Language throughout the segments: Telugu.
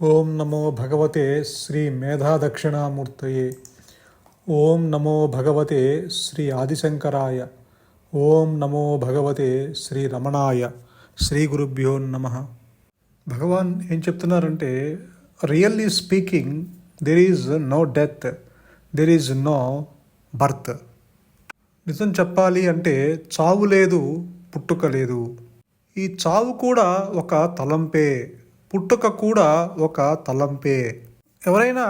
ఓం నమో భగవతే శ్రీ మేధాదక్షిణామూర్తయే. ఓం నమో భగవతే శ్రీ ఆదిశంకరాయ. ఓం నమో భగవతే శ్రీ రమణాయ. శ్రీ గురుభ్యో నమః. భగవాన్ ఏం చెప్తున్నారంటే, really speaking, there is no death, there is no birth. నిజం చెప్పాలి అంటే చావు లేదు, పుట్టుక లేదు. ఈ చావు కూడా ఒక తలంపే, పుట్టుక కూడా ఒక తలంపే. ఎవరైనా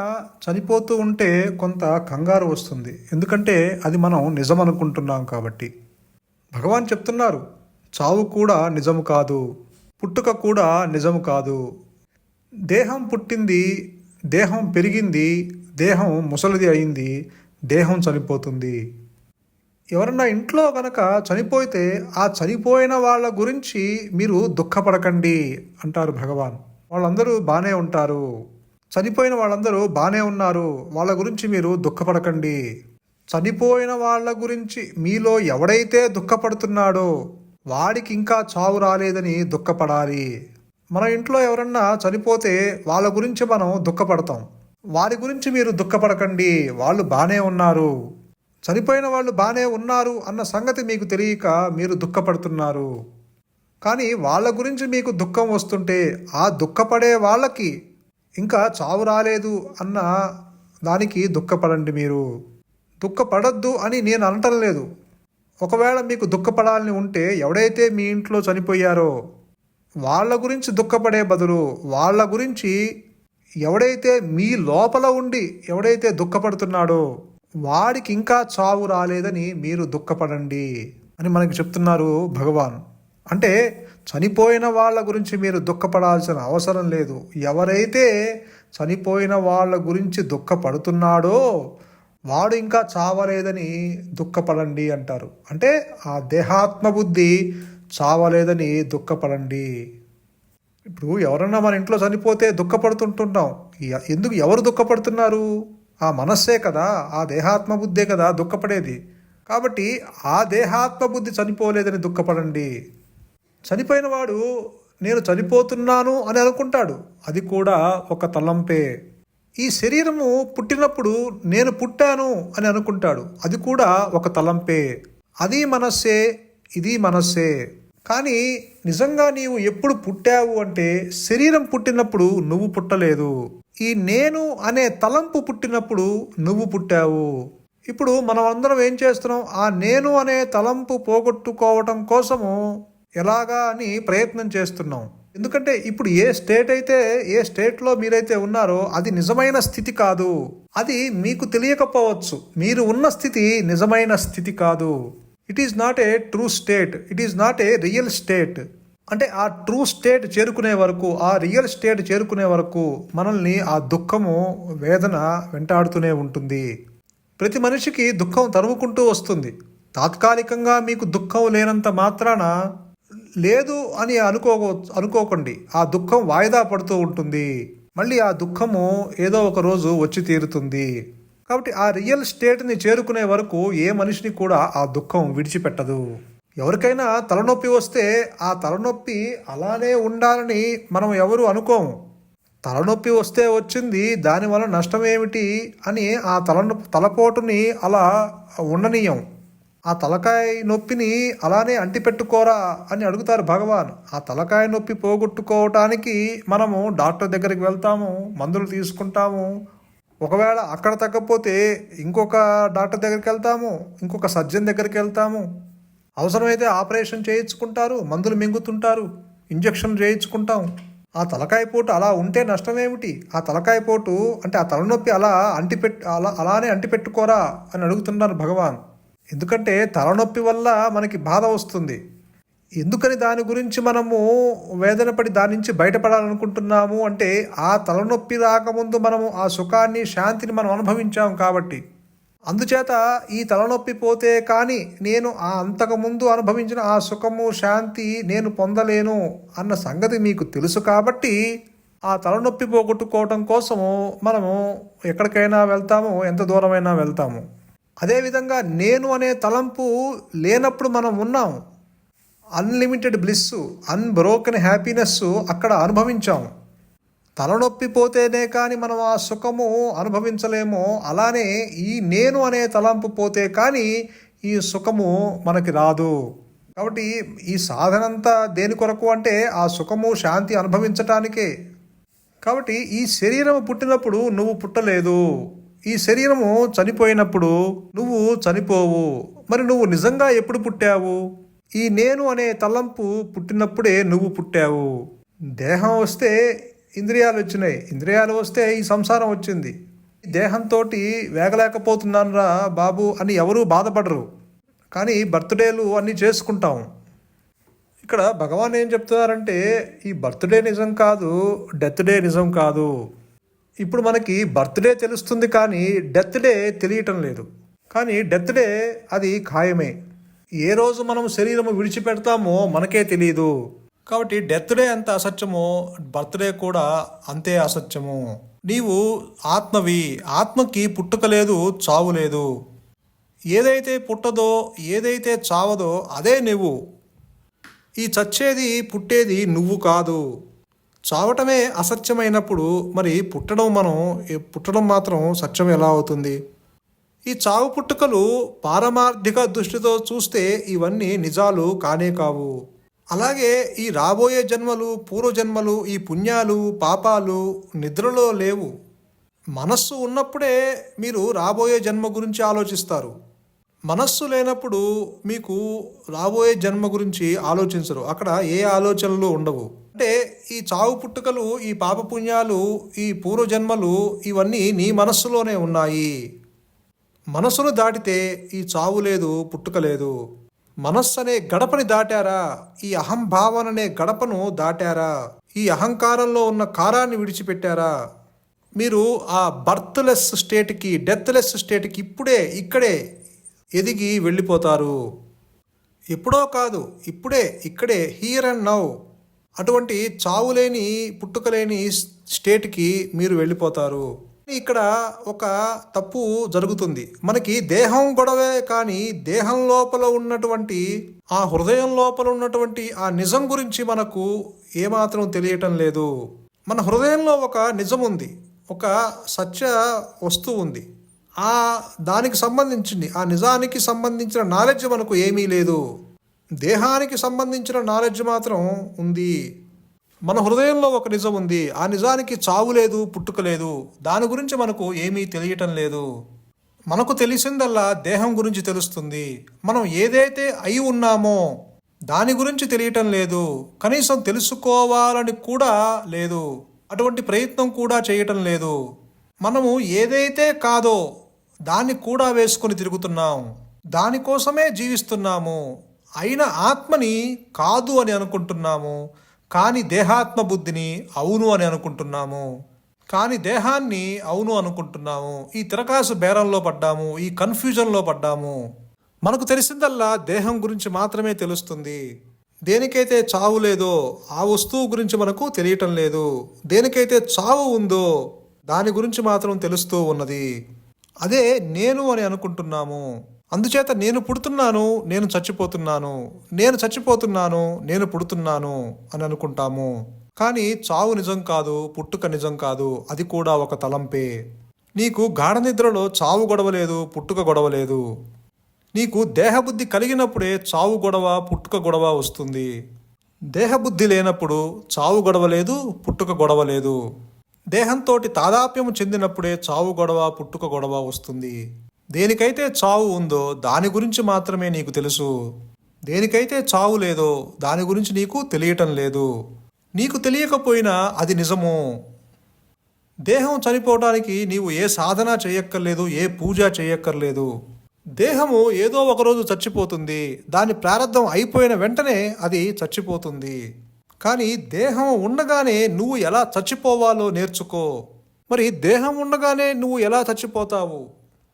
చనిపోతూ ఉంటే కొంత కంగారు వస్తుంది, ఎందుకంటే అది మనం నిజం అనుకుంటున్నాం కాబట్టి. భగవాన్ చెప్తున్నారు, చావు కూడా నిజము కాదు, పుట్టుక కూడా నిజము కాదు. దేహం పుట్టింది, దేహం పెరిగింది, దేహం ముసలిది అయింది, దేహం చనిపోతుంది. ఎవరన్నా ఇంట్లో కనుక చనిపోతే ఆ చనిపోయిన వాళ్ళ గురించి మీరు దుఃఖపడకండి అంటారు భగవాన్. వాళ్ళందరూ బాగానే ఉంటారు, చనిపోయిన వాళ్ళందరూ బాగానే ఉన్నారు, వాళ్ళ గురించి మీరు దుఃఖపడకండి. చనిపోయిన వాళ్ళ గురించి మీలో ఎవడైతే దుఃఖపడుతున్నాడో వాడికి ఇంకా చావు రాలేదని దుఃఖపడాలి. మన ఇంట్లో ఎవరన్నా చనిపోతే వాళ్ళ గురించి మనం దుఃఖపడతాం, వారి గురించి మీరు దుఃఖపడకండి, వాళ్ళు బాగానే ఉన్నారు. చనిపోయిన వాళ్ళు బాగానే ఉన్నారు అన్న సంగతి మీకు తెలియక మీరు దుఃఖపడుతున్నారు. కానీ వాళ్ళ గురించి మీకు దుఃఖం వస్తుంటే ఆ దుఃఖపడే వాళ్ళకి ఇంకా చావు రాలేదు అన్న దానికి దుఃఖపడండి. మీరు దుఃఖపడద్దు అని నేను అనటం లేదు. ఒకవేళ మీకు దుఃఖపడాలని ఉంటే ఎవడైతే మీ ఇంట్లో చనిపోయారో వాళ్ళ గురించి దుఃఖపడే బదులు వాళ్ళ గురించి ఎవడైతే మీ లోపల ఉండి ఎవడైతే దుఃఖపడుతున్నాడో వాడికి ఇంకా చావు రాలేదని మీరు దుఃఖపడండి అని మనకి చెప్తున్నారు భగవాన్. అంటే చనిపోయిన వాళ్ళ గురించి మీరు దుఃఖపడాల్సిన అవసరం లేదు. ఎవరైతే చనిపోయిన వాళ్ళ గురించి దుఃఖపడుతున్నాడో వాడు ఇంకా చావలేదని దుఃఖపడండి అంటారు. అంటే ఆ దేహాత్మబుద్ధి చావలేదని దుఃఖపడండి. ఇప్పుడు ఎవరన్నా మన ఇంట్లో చనిపోతే దుఃఖపడుతుంటున్నాం. ఎందుకు, ఎవరు దుఃఖపడుతున్నారు? ఆ మనస్సే కదా, ఆ దేహాత్మబుద్ధే కదా దుఃఖపడేది. కాబట్టి ఆ దేహాత్మబుద్ధి చనిపోలేదని దుఃఖపడండి. చనిపోయిన వాడు నేను చనిపోతున్నాను అని అనుకుంటాడు, అది కూడా ఒక తలంపే. ఈ శరీరము పుట్టినప్పుడు నేను పుట్టాను అని అనుకుంటాడు, అది కూడా ఒక తలంపే. అది మనస్సే, ఇది మనస్సే. కానీ నిజంగా నీవు ఎప్పుడు పుట్టావు అంటే శరీరం పుట్టినప్పుడు నువ్వు పుట్టలేదు. ఈ నేను అనే తలంపు పుట్టినప్పుడు నువ్వు పుట్టావు. ఇప్పుడు మనం అందరం ఏం చేస్తున్నాం? ఆ నేను అనే తలంపు పోగొట్టుకోవటం కోసము ఎలాగా అని ప్రయత్నం చేస్తున్నాం. ఎందుకంటే ఇప్పుడు ఏ స్టేట్లో మీరైతే ఉన్నారో అది నిజమైన స్థితి కాదు. అది మీకు తెలియకపోవచ్చు. మీరు ఉన్న స్థితి నిజమైన స్థితి కాదు. It is not a true state, it is not a real state. అంటే ఆ ట్రూ స్టేట్ చేరుకునే వరకు, ఆ రియల్ స్టేట్ చేరుకునే వరకు మనల్ని ఆ దుఃఖము, వేదన వెంటాడుతూనే ఉంటుంది. ప్రతి మనిషికి దుఃఖం తరుముకుంటూ వస్తుంది. తాత్కాలికంగా మీకు దుఃఖం లేనంత మాత్రాన లేదు అని అనుకోకండి. ఆ దుఃఖం వాయిదా పడుతూ ఉంటుంది. మళ్ళీ ఆ దుఃఖము ఏదో ఒక రోజు వచ్చి తీరుతుంది. కాబట్టి ఆ రియల్ స్టేట్ని చేరుకునే వరకు ఏ మనిషిని కూడా ఆ దుఃఖం విడిచిపెట్టదు. ఎవరికైనా తలనొప్పి వస్తే ఆ తలనొప్పి అలానే ఉండాలని మనం ఎవరు అనుకోము. తలనొప్పి వస్తే వచ్చింది, దానివల్ల నష్టం ఏమిటి అని ఆ తలపోటుని అలా ఉండనీయం. ఆ తలకాయ నొప్పిని అలానే అంటిపెట్టుకోరా అని అడుగుతారు భగవాన్. ఆ తలకాయ నొప్పి పోగొట్టుకోవటానికి మనము డాక్టర్ దగ్గరికి వెళ్తాము, మందులు తీసుకుంటాము. ఒకవేళ అక్కడ తగ్గకపోతే ఇంకొక డాక్టర్ దగ్గరికి వెళ్తాము, ఇంకొక సర్జన్ దగ్గరికి వెళ్తాము. అవసరమైతే ఆపరేషన్ చేయించుకుంటారు, మందులు మింగుతుంటారు, ఇంజక్షన్ చేయించుకుంటాం. ఆ తలకాయ పోటు అలా ఉంటే నష్టం ఏమిటి? ఆ తలకాయ పోటు అంటే ఆ తలనొప్పి అలానే అంటిపెట్టుకోరా అని అడుగుతున్నారు భగవాన్. ఎందుకంటే తలనొప్పి వల్ల మనకి బాధ వస్తుంది. ఎందుకని దాని గురించి మనము వేదన పడి దాని నుంచి బయటపడాలనుకుంటున్నాము అంటే ఆ తలనొప్పి రాకముందు మనము ఆ సుఖాన్ని, శాంతిని మనం అనుభవించాం కాబట్టి. అందుచేత ఈ తలనొప్పి పోతే కానీ నేను ఆ అంతకుముందు అనుభవించిన ఆ సుఖము, శాంతి నేను పొందలేను అన్న సంగతి మీకు తెలుసు కాబట్టి ఆ తలనొప్పి పోగొట్టుకోవటం కోసము మనము ఎక్కడికైనా వెళ్తాము, ఎంత దూరమైనా వెళ్తాము. అదేవిధంగా నేను అనే తలంపు లేనప్పుడు మనం ఉన్నాము. అన్లిమిటెడ్ బ్లిస్, అన్బ్రోకెన్ హ్యాపీనెస్ అక్కడ అనుభవించాము. తలనొప్పి పోతేనే కానీ మనం ఆ సుఖము అనుభవించలేమో, అలానే ఈ నేను అనే తలంపు పోతే కానీ ఈ సుఖము మనకి రాదు. కాబట్టి ఈ సాధనంతా దేని కొరకు అంటే ఆ సుఖము శాంతి అనుభవించటానికే. కాబట్టి ఈ శరీరము పుట్టినప్పుడు నువ్వు పుట్టలేదు, ఈ శరీరము చనిపోయినప్పుడు నువ్వు చనిపోవు. మరి నువ్వు నిజంగా ఎప్పుడు పుట్టావు? ఈ నేను అనే తలంపు పుట్టినప్పుడే నువ్వు పుట్టావు. దేహం వస్తే ఇంద్రియాలు వచ్చినాయి, ఇంద్రియాలు వస్తే ఈ సంసారం వచ్చింది. ఈ దేహంతో వేగలేకపోతున్నాను రా బాబు అని ఎవరూ బాధపడరు, కానీ బర్త్డేలు అన్నీ చేసుకుంటాం. ఇక్కడ భగవాన్ ఏం చెప్తున్నారంటే ఈ బర్త్డే నిజం కాదు, డెత్ డే నిజం కాదు. ఇప్పుడు మనకి బర్త్డే తెలుస్తుంది కానీ డెత్ డే తెలియటం లేదు. కానీ డెత్ డే అది ఖాయమే. ఏ రోజు మనం శరీరము విడిచిపెడతామో మనకే తెలియదు. కాబట్టి డెత్ డే ఎంత అసత్యమో బర్త్డే కూడా అంతే అసత్యము. నీవు ఆత్మవి, ఆత్మకి పుట్టుక లేదు, చావు లేదు. ఏదైతే పుట్టదో, ఏదైతే చావదో అదే నువ్వు. ఈ చచ్చేది పుట్టేది నువ్వు కాదు. చావటమే అసత్యమైనప్పుడు మరి పుట్టడం మాత్రం సత్యం ఎలా అవుతుంది? ఈ చావు పుట్టుకలు పారమార్థిక దృష్టితో చూస్తే ఇవన్నీ నిజాలు కానే కావు. అలాగే ఈ రాబోయే జన్మలు, పూర్వజన్మలు, ఈ పుణ్యాలు పాపాలు నిద్రలో లేవు. మనస్సు ఉన్నప్పుడే మీరు రాబోయే జన్మ గురించి ఆలోచిస్తారు. మనస్సు లేనప్పుడు మీకు రాబోయే జన్మ గురించి ఆలోచించరు. అక్కడ ఏ ఆలోచనలు ఉండవు. అంటే ఈ చావు పుట్టుకలు, ఈ పాపపుణ్యాలు, ఈ పూర్వజన్మలు ఇవన్నీ నీ మనస్సులోనే ఉన్నాయి. మనస్సును దాటితే ఈ చావు లేదు, పుట్టుక లేదు. మనస్సు అనే గడపని దాటారా, ఈ అహంభావన అనే గడపను దాటారా, ఈ అహంకారంలో ఉన్న కారాన్ని విడిచిపెట్టారా, మీరు ఆ బర్త్లెస్ స్టేట్కి, డెత్లెస్ స్టేట్కి ఇక్కడే ఎదిగి వెళ్ళిపోతారు. ఎప్పుడో కాదు, ఇక్కడే, హియర్ అండ్ నౌ. అటువంటి చావులేని పుట్టుకలేని స్టేట్కి మీరు వెళ్ళిపోతారు. ఇక్కడ ఒక తప్పు జరుగుతుంది. మనకి దేహం గొడవే కానీ దేహం లోపల ఉన్నటువంటి ఆ హృదయం లోపల ఉన్నటువంటి ఆ నిజం గురించి మనకు ఏమాత్రం తెలియటం లేదు. మన హృదయంలో ఒక నిజం ఉంది, ఒక సత్య వస్తువు ఉంది. దానికి సంబంధించింది, ఆ నిజానికి సంబంధించిన నాలెడ్జ్ మనకు ఏమీ లేదు. దేహానికి సంబంధించిన నాలెడ్జ్ మాత్రం ఉంది. మన హృదయంలో ఒక నిజం ఉంది, ఆ నిజానికి చావు లేదు, పుట్టుక లేదు. దాని గురించి మనకు ఏమీ తెలియటం లేదు. మనకు తెలిసిందల్లా దేహం గురించి తెలుస్తుంది. మనం ఏదైతే అయి ఉన్నామో దాని గురించి తెలియటం లేదు. కనీసం తెలుసుకోవాలని కూడా లేదు, అటువంటి ప్రయత్నం కూడా చేయటం లేదు. మనము ఏదైతే కాదో దాన్ని కూడా వేసుకొని తిరుగుతున్నాం, దానికోసమే జీవిస్తున్నాము. అయిన ఆత్మని కాదు అని అనుకుంటున్నాము, కానీ దేహాత్మ బుద్ధిని అవును అని అనుకుంటున్నాము, కానీ దేహాన్ని అవును అనుకుంటున్నాము. ఈ తిరకాసు బేరంలో పడ్డాము, ఈ కన్ఫ్యూజన్లో పడ్డాము. మనకు తెలిసిందల్లా దేహం గురించి మాత్రమే తెలుస్తుంది. దేనికైతే చావు లేదో ఆ వస్తువు గురించి మనకు తెలియటం లేదు. దేనికైతే చావు ఉందో దాని గురించి మాత్రం తెలుస్తూ ఉన్నది. అదే నేను అని అనుకుంటున్నాము. అందుచేత నేను పుడుతున్నాను, నేను చచ్చిపోతున్నాను, నేను చచ్చిపోతున్నాను, నేను పుడుతున్నాను అని అనుకుంటాము. కానీ చావు నిజం కాదు, పుట్టుక నిజం కాదు. అది కూడా ఒక తలంపే. నీకు గాఢ నిద్రలో చావు గొడవలేదు, పుట్టుక గొడవలేదు. నీకు దేహబుద్ధి కలిగినప్పుడే చావు గొడవ, పుట్టుక గొడవ వస్తుంది. దేహబుద్ధి లేనప్పుడు చావు గొడవ లేదు, పుట్టుక గొడవ లేదు. దేహంతో తాదాప్యము చెందినప్పుడే చావు గొడవ, పుట్టుక గొడవ వస్తుంది. దేనికైతే చావు ఉందో దాని గురించి మాత్రమే నీకు తెలుసు. దేనికైతే చావు లేదో దాని గురించి నీకు తెలియటం లేదు. నీకు తెలియకపోయినా అది నిజము. దేహం చనిపోవడానికి నీవు ఏ సాధన చేయక్కర్లేదు, ఏ పూజ చేయక్కర్లేదు. దేహము ఏదో ఒకరోజు చచ్చిపోతుంది. దాని ప్రారంధం అయిపోయిన వెంటనే అది చచ్చిపోతుంది. కానీ దేహం ఉండగానే నువ్వు ఎలా చచ్చిపోవాలో నేర్చుకో. మరి దేహం ఉండగానే నువ్వు ఎలా చచ్చిపోతావు?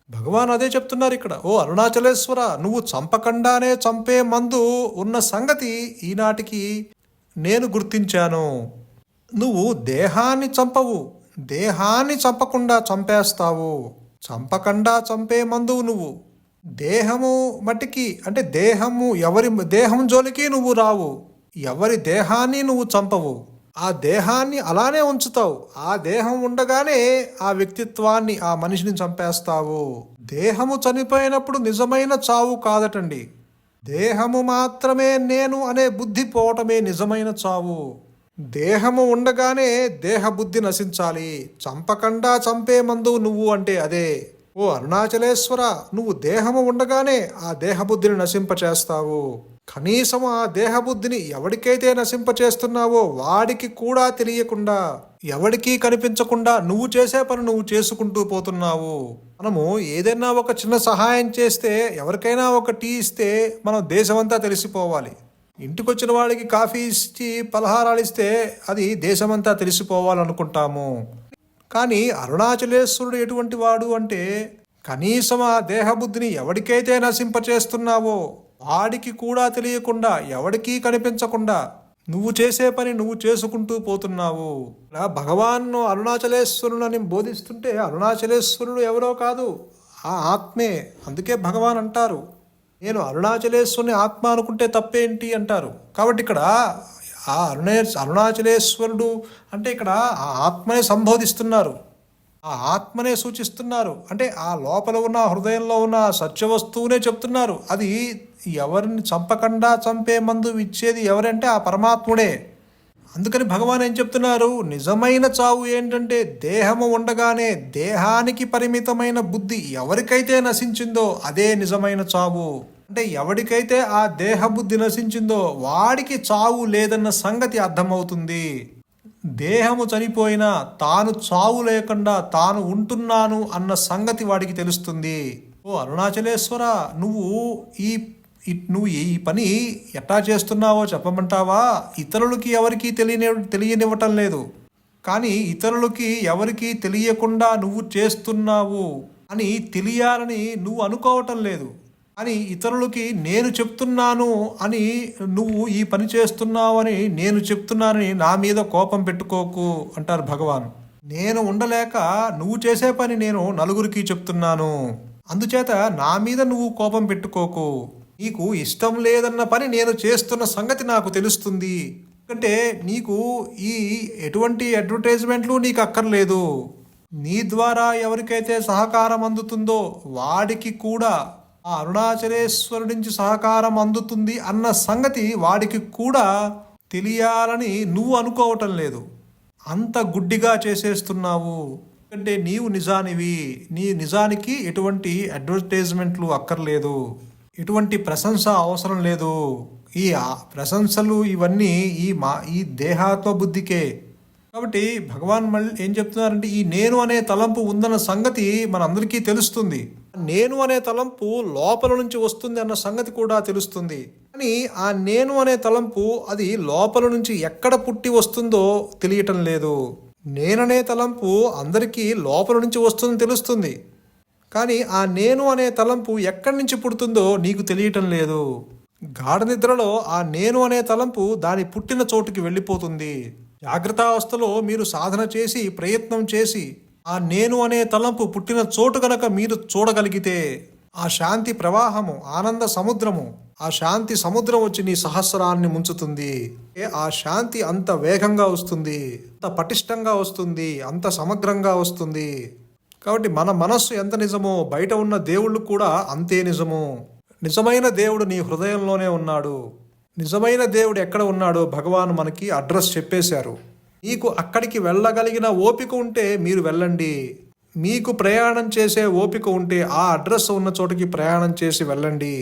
భగవాన్ అదే చెప్తున్నారు ఇక్కడ. ఓ అరుణాచలేశ్వర, నువ్వు చంపకుండానే చంపే మందు ఉన్న సంగతి ఈనాటికి నేను గుర్తించాను. నువ్వు దేహాన్ని చంపవు, దేహాన్ని చంపకుండా చంపేస్తావు. చంపకుండా చంపే మందువు నువ్వు. దేహము మట్టికి అంటే ఎవరి దేహం జోలికి నువ్వు రావు, ఎవరి దేహాన్ని నువ్వు చంపవు. ఆ దేహాన్ని అలానే ఉంచుతావు. ఆ దేహం ఉండగానే ఆ వ్యక్తిత్వాన్ని, ఆ మనిషిని చంపేస్తావు. దేహము చనిపోయినప్పుడు నిజమైన చావు కాదటండి. దేహము మాత్రమే నేను అనే బుద్ధి పోవటమే నిజమైన చావు. దేహము ఉండగానే దేహ బుద్ధి నశించాలి. చంపకుండా చంపే మందు నువ్వు అంటే అదే. ఓ అరుణాచలేశ్వర, నువ్వు దేహము ఉండగానే ఆ దేహబుద్ధిని నశింపచేస్తావు. కనీసం ఆ దేహబుద్ధిని ఎవడికైతే నశింపచేస్తున్నావో వాడికి కూడా తెలియకుండా, ఎవడికి కనిపించకుండా నువ్వు చేసే పని నువ్వు చేసుకుంటూ పోతున్నావు. మనము ఏదైనా ఒక చిన్న సహాయం చేస్తే, ఎవరికైనా ఒక టీ ఇస్తే మనం దేశమంతా తెలిసిపోవాలి. ఇంటికొచ్చిన వాడికి కాఫీ ఇచ్చి పలహారాలు ఇస్తే అది దేశమంతా తెలిసిపోవాలనుకుంటాము. కానీ అరుణాచలేశ్వరుడు ఎటువంటి వాడు అంటే, కనీసం ఆ దేహబుద్ధిని ఎవడికైతే నశింపచేస్తున్నావో వాడికి కూడా తెలియకుండా, ఎవడికి కనిపించకుండా నువ్వు చేసే పని నువ్వు చేసుకుంటూ పోతున్నావు. ఇలా భగవాన్ను అరుణాచలేశ్వరుని బోధిస్తుంటే అరుణాచలేశ్వరుడు ఎవరో కాదు, ఆ ఆత్మే. అందుకే భగవాన్ అంటారు, నేను అరుణాచలేశ్వరుని ఆత్మ అనుకుంటే తప్పేంటి అంటారు. కాబట్టి ఇక్కడ ఆ అరుణాచలేశ్వరుడు అంటే ఇక్కడ ఆ ఆత్మనే సంబోధిస్తున్నారు, ఆ ఆత్మనే సూచిస్తున్నారు. అంటే ఆ లోపల ఉన్న హృదయంలో ఉన్న సత్యవస్తువునే చెప్తున్నారు. అది ఎవరిని చంపకుండా చంపే మందు ఇచ్చేది ఎవరంటే ఆ పరమాత్ముడే. అందుకని భగవాన్ ఏం చెప్తున్నారు, నిజమైన చావు ఏంటంటే దేహము ఉండగానే దేహానికి పరిమితమైన బుద్ధి ఎవరికైతే నశించిందో అదే నిజమైన చావు. అంటే ఎవడికైతే ఆ దేహ బుద్ధి నశించిందో వాడికి చావు లేదన్న సంగతి అర్థమవుతుంది. దేహము చనిపోయినా తాను చావు లేకుండా తాను ఉంటున్నాను అన్న సంగతి వాడికి తెలుస్తుంది. ఓ అరుణాచలేశ్వర, నువ్వు ఈ పని ఎట్టా చేస్తున్నావో చెప్పమంటావా? ఇతరులకి ఎవరికి తెలియనివ్వటం లేదు, కానీ ఇతరులకి ఎవరికి తెలియకుండా నువ్వు చేస్తున్నావు అని తెలియాలని నువ్వు అనుకోవటం లేదు. అని ఇతరులకి నేను చెప్తున్నాను అని, నువ్వు ఈ పని చేస్తున్నావని నేను చెప్తున్నానని నా మీద కోపం పెట్టుకోకు అంటారు భగవాన్. నేను ఉండలేక నువ్వు చేసే పని నేను నలుగురికి చెప్తున్నాను, అందుచేత నా మీద నువ్వు కోపం పెట్టుకోకు. నీకు ఇష్టం లేదన్న పని నేను చేస్తున్న సంగతి నాకు తెలుస్తుంది. ఎందుకంటే నీకు ఈ ఎటువంటి అడ్వర్టైజ్మెంట్లు నీకు అక్కర్లేదు. నీ ద్వారా ఎవరికైతే సహకారం అందుతుందో వాడికి కూడా ఆ అరుణాచలేశ్వరుడి నుంచి సహకారం అందుతుంది అన్న సంగతి వాడికి కూడా తెలియాలని నువ్వు అనుకోవటం లేదు. అంత గుడ్డిగా చేసేస్తున్నావు. ఎందుకంటే నీవు నిజానివి. నీ నిజానికి ఎటువంటి అడ్వర్టైజ్మెంట్లు అక్కర్లేదు, ఎటువంటి ప్రశంస అవసరం లేదు. ఈ ప్రశంసలు ఇవన్నీ ఈ దేహాత్మ బుద్ధికే. కాబట్టి భగవాన్ మళ్ళీ ఏం చెప్తున్నారంటే, ఈ నేను అనే తలంపు ఉందన్న సంగతి మనందరికీ తెలుస్తుంది. నేను అనే తలంపు లోపల నుంచి వస్తుంది అన్న సంగతి కూడా తెలుస్తుంది. కానీ ఆ నేను అనే తలంపు అది లోపల నుంచి ఎక్కడ పుట్టి వస్తుందో తెలియటం లేదు. నేననే తలంపు అందరికీ లోపల నుంచి వస్తుందని తెలుస్తుంది, కానీ ఆ నేను అనే తలంపు ఎక్కడి నుంచి పుడుతుందో నీకు తెలియటం లేదు. గాఢ నిద్రలో ఆ నేను అనే తలంపు దాని పుట్టిన చోటుకి వెళ్ళిపోతుంది. జాగ్రత్తావస్థలో మీరు సాధన చేసి ప్రయత్నం చేసి ఆ నేను అనే తలంపు పుట్టిన చోటు గనక మీరు చూడగలిగితే, ఆ శాంతి ప్రవాహము, ఆనంద సముద్రము, ఆ శాంతి సముద్రం వచ్చి నీ సహస్రాన్ని ముంచుతుంది. ఆ శాంతి అంత వేగంగా వస్తుంది, అంత పటిష్టంగా వస్తుంది, అంత సమగ్రంగా వస్తుంది. కాబట్టి మన మనస్సు ఎంత నిజమో బయట ఉన్న దేవుళ్ళు కూడా అంతే నిజము. నిజమైన దేవుడు నీ హృదయంలోనే ఉన్నాడు. నిజమైన దేవుడు ఎక్కడ ఉన్నాడో భగవాన్ మనకి అడ్రస్ చెప్పేశారు. మీకు అక్కడికి వెళ్ళగలిగిన ఓపిక ఉంటే మీరు వెళ్ళండి. మీకు ప్రయాణం చేసే ఓపిక ఉంటే ఆ అడ్రస్ ఉన్న చోటుకి ప్రయాణం చేసి వెళ్ళండి.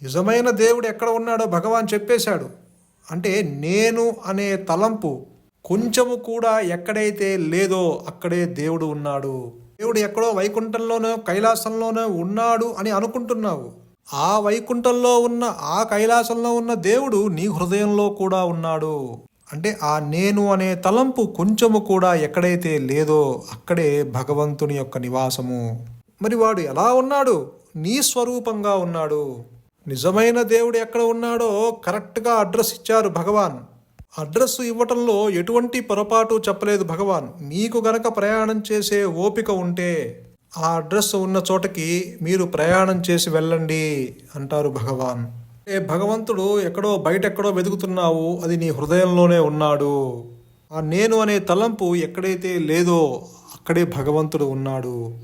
నిజమైన దేవుడు ఎక్కడ ఉన్నాడో భగవాన్ చెప్పేశాడు. అంటే నేను అనే తలంపు కొంచెము కూడా ఎక్కడైతే లేదో అక్కడే దేవుడు ఉన్నాడు. దేవుడు ఎక్కడో వైకుంఠంలోనో కైలాసంలోనో ఉన్నాడు అని అనుకుంటున్నావు. ఆ వైకుంఠంలో ఉన్న, ఆ కైలాసంలో ఉన్న దేవుడు నీ హృదయంలో కూడా ఉన్నాడు. అంటే ఆ నేను అనే తలంపు కొంచెము కూడా ఎక్కడైతే లేదో అక్కడే భగవంతుని యొక్క నివాసము. మరి వాడు ఎలా ఉన్నాడు? నీ స్వరూపంగా ఉన్నాడు. నిజమైన దేవుడు ఎక్కడ ఉన్నాడో కరెక్ట్గా అడ్రస్ ఇచ్చారు భగవాన్. అడ్రస్ ఇవ్వటంలో ఎటువంటి పొరపాటు చెప్పలేదు భగవాన్. మీకు గనక ప్రయాణం చేసే ఓపిక ఉంటే ఆ అడ్రస్ ఉన్న చోటకి మీరు ప్రయాణం చేసి వెళ్ళండి అంటారు భగవాన్. భగవంతుడు ఎక్కడో బయటెక్కడో వెతుకుతున్నావు, అది నీ హృదయంలోనే ఉన్నాడు. ఆ నేను అనే తలంపు ఎక్కడైతే లేదో అక్కడే భగవంతుడు ఉన్నాడు,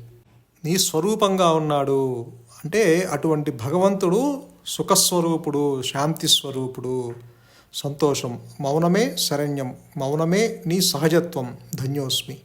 నీ స్వరూపంగా ఉన్నాడు. అంటే అటువంటి భగవంతుడు సుఖస్వరూపుడు, శాంతి స్వరూపుడు, సంతోషం. మౌనమే శరణ్యం, మౌనమే నీ సహజత్వం. ధన్యోస్మి.